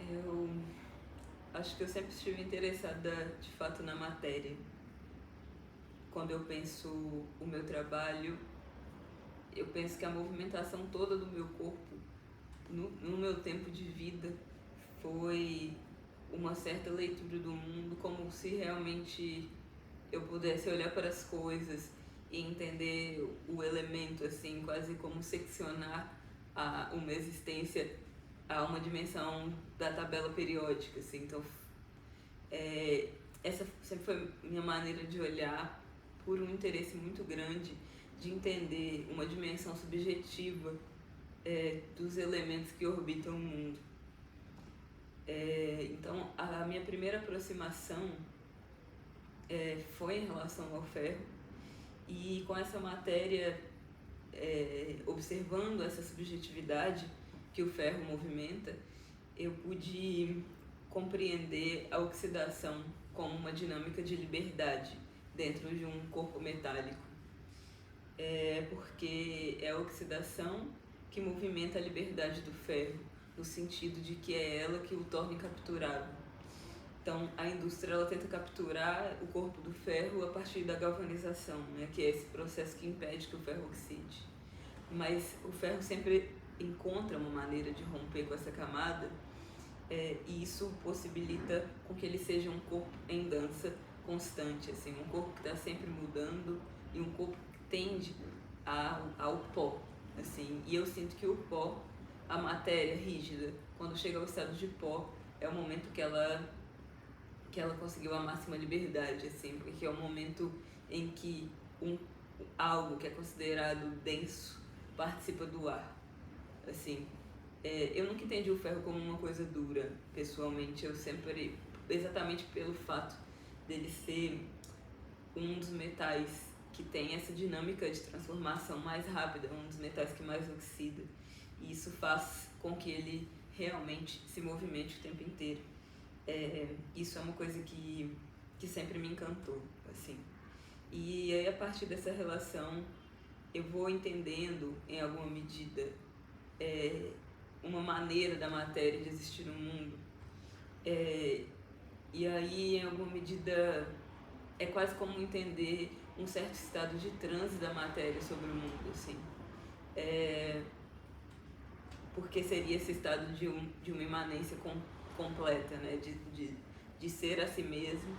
Eu acho que eu sempre estive interessada de fato na matéria. Quando eu penso o meu trabalho, eu penso que a movimentação toda do meu corpo, no meu tempo de vida, foi uma certa leitura do mundo, como se realmente eu pudesse olhar para as coisas e entender o elemento, assim, quase como seccionar uma existência a uma dimensão da tabela periódica, assim. Então, essa sempre foi minha maneira de olhar, por um interesse muito grande de entender uma dimensão subjetiva dos elementos que orbitam o mundo. Então, a minha primeira aproximação foi em relação ao ferro, e com essa matéria, observando essa subjetividade que o ferro movimenta, eu pude compreender a oxidação como uma dinâmica de liberdade dentro de um corpo metálico. Porque é a oxidação que movimenta a liberdade do ferro, no sentido de que é ela que o torna incapturável. Então, a indústria ela tenta capturar o corpo do ferro a partir da galvanização, né, que é esse processo que impede que o ferro oxide. Mas o ferro sempre encontra uma maneira de romper com essa camada, e isso possibilita com que ele seja um corpo em dança constante, assim, um corpo que está sempre mudando e um corpo que tende ao pó, assim. E eu sinto que o pó, a matéria rígida, quando chega ao estado de pó, é o momento que ela conseguiu a máxima liberdade, assim, porque é o momento em que algo que é considerado denso participa do ar, assim. Eu nunca entendi o ferro como uma coisa dura, pessoalmente. Eu sempre, exatamente pelo fato dele ser um dos metais que tem essa dinâmica de transformação mais rápida, um dos metais que mais oxida, e isso faz com que ele realmente se movimente o tempo inteiro. Isso é uma coisa que sempre me encantou, assim. E aí, a partir dessa relação, eu vou entendendo, em alguma medida, uma maneira da matéria de existir no mundo. E aí, em alguma medida, é quase como entender um certo estado de transe da matéria sobre o mundo, assim. Porque seria esse estado de uma imanência completa, né? De ser a si mesmo,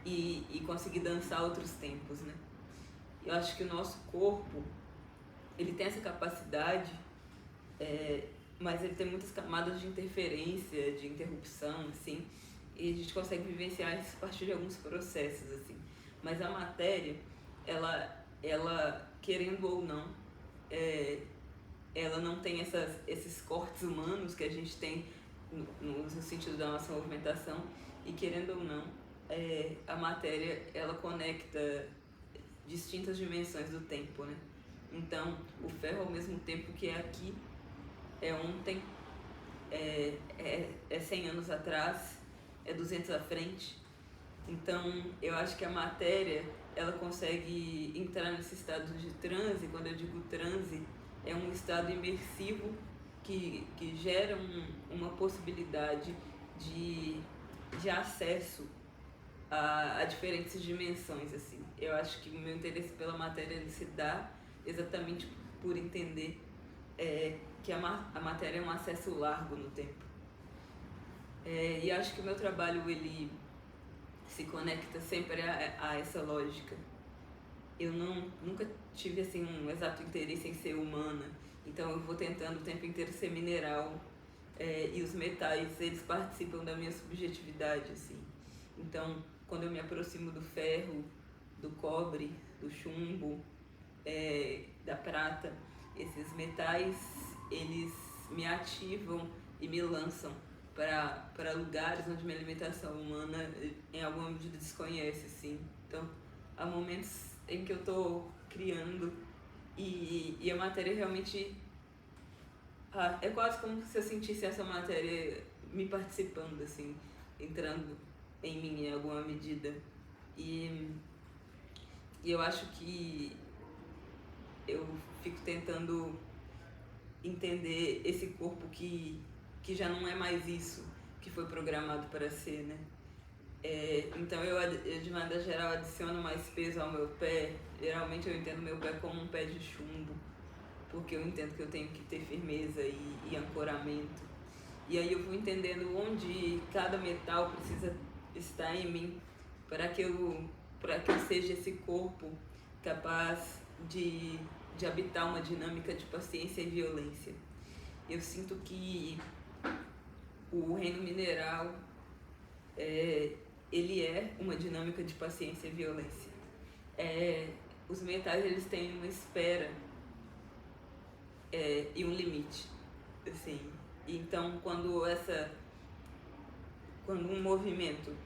e conseguir dançar outros tempos, né? Eu acho que o nosso corpo, ele tem essa capacidade, mas ele tem muitas camadas de interferência, de interrupção, assim, e a gente consegue vivenciar isso a partir de alguns processos, assim. Mas a matéria, ela querendo ou não, ela não tem esses cortes humanos que a gente tem no sentido da nossa movimentação, e querendo ou não, a matéria, ela conecta distintas dimensões do tempo, né? Então, o ferro, ao mesmo tempo que é aqui, é ontem, é 100 anos atrás, é 200 à frente. Então, eu acho que a matéria, ela consegue entrar nesse estado de transe. Quando eu digo transe, é um estado imersivo que gera uma possibilidade de acesso a diferentes dimensões, assim. Eu acho que o meu interesse pela matéria ele se dá exatamente por entender que a matéria é um acesso largo no tempo. E acho que o meu trabalho ele se conecta sempre a essa lógica. Eu nunca tive assim um exato interesse em ser humana, então eu vou tentando o tempo inteiro ser mineral, e os metais eles participam da minha subjetividade, assim. Então, quando eu me aproximo do ferro, do cobre, do chumbo, da prata, esses metais eles me ativam e me lançam para lugares onde minha alimentação humana em alguma medida desconhece, assim. Então, há momentos em que eu estou criando e a matéria realmente, é quase como se eu sentisse essa matéria me participando, assim, entrando em mim em alguma medida. E eu acho que eu fico tentando entender esse corpo que que já não é mais isso que foi programado para ser, né? Então eu, de maneira geral, adiciono mais peso ao meu pé. Geralmente eu entendo meu pé como um pé de chumbo, porque eu entendo que eu tenho que ter firmeza e ancoramento. E aí eu vou entendendo onde cada metal precisa estar em mim para que eu seja esse corpo capaz de habitar uma dinâmica de paciência e violência. Eu sinto que o reino mineral ele é uma dinâmica de paciência e violência. Os metais eles têm uma espera e um limite, assim. Então quando um movimento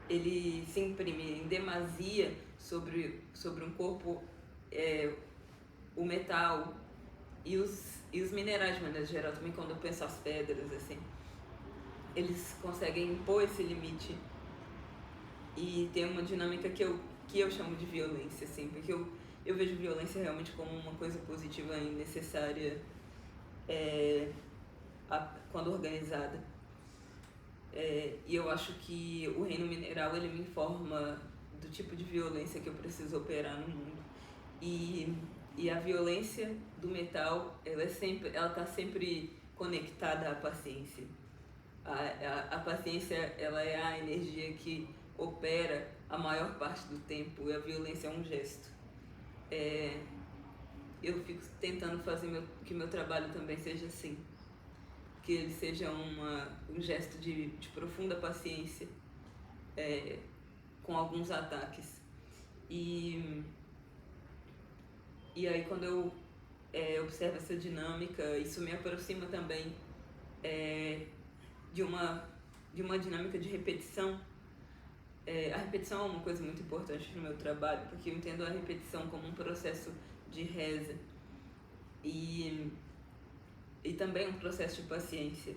ele se imprime em demasia sobre um corpo, o metal e os minerais de maneira geral, também quando eu penso as pedras, assim, eles conseguem impor esse limite e ter uma dinâmica que eu chamo de violência, assim, porque eu vejo violência realmente como uma coisa positiva e necessária quando organizada. E eu acho que o reino mineral ele me informa do tipo de violência que eu preciso operar no mundo. E a violência do metal, ela está sempre conectada à paciência. A paciência, ela é a energia que opera a maior parte do tempo, e a violência é um gesto. Eu fico tentando fazer que meu trabalho também seja assim, que ele seja um gesto de profunda paciência, com alguns ataques. E aí quando eu observo essa dinâmica, isso me aproxima também de uma dinâmica de repetição. A repetição é uma coisa muito importante no meu trabalho, porque eu entendo a repetição como um processo de reza e também um processo de paciência,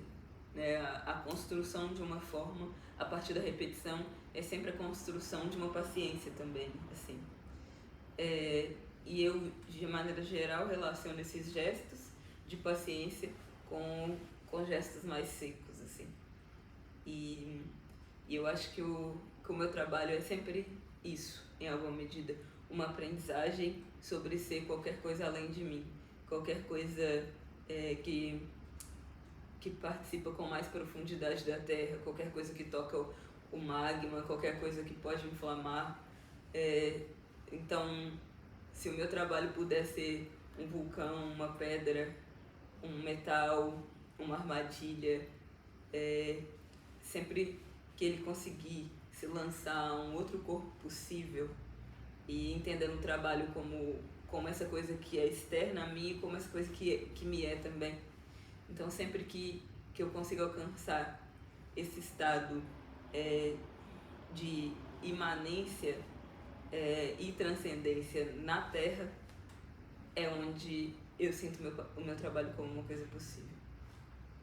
né? A construção de uma forma a partir da repetição é sempre a construção de uma paciência também, assim. E eu, de maneira geral, relaciono esses gestos de paciência com gestos mais secos, assim. E eu acho que o meu trabalho é sempre isso, em alguma medida. Uma aprendizagem sobre ser qualquer coisa além de mim. Qualquer coisa que participa com mais profundidade da Terra. Qualquer coisa que toca o magma. Qualquer coisa que pode inflamar. Então, se o meu trabalho puder ser um vulcão, uma pedra, um metal, uma armadilha, sempre que ele conseguir se lançar a um outro corpo possível e entendendo o trabalho como essa coisa que é externa a mim e como essa coisa que me é também. Então sempre que eu consiga alcançar esse estado de imanência e transcendência na Terra, é onde eu sinto o meu trabalho como uma coisa possível.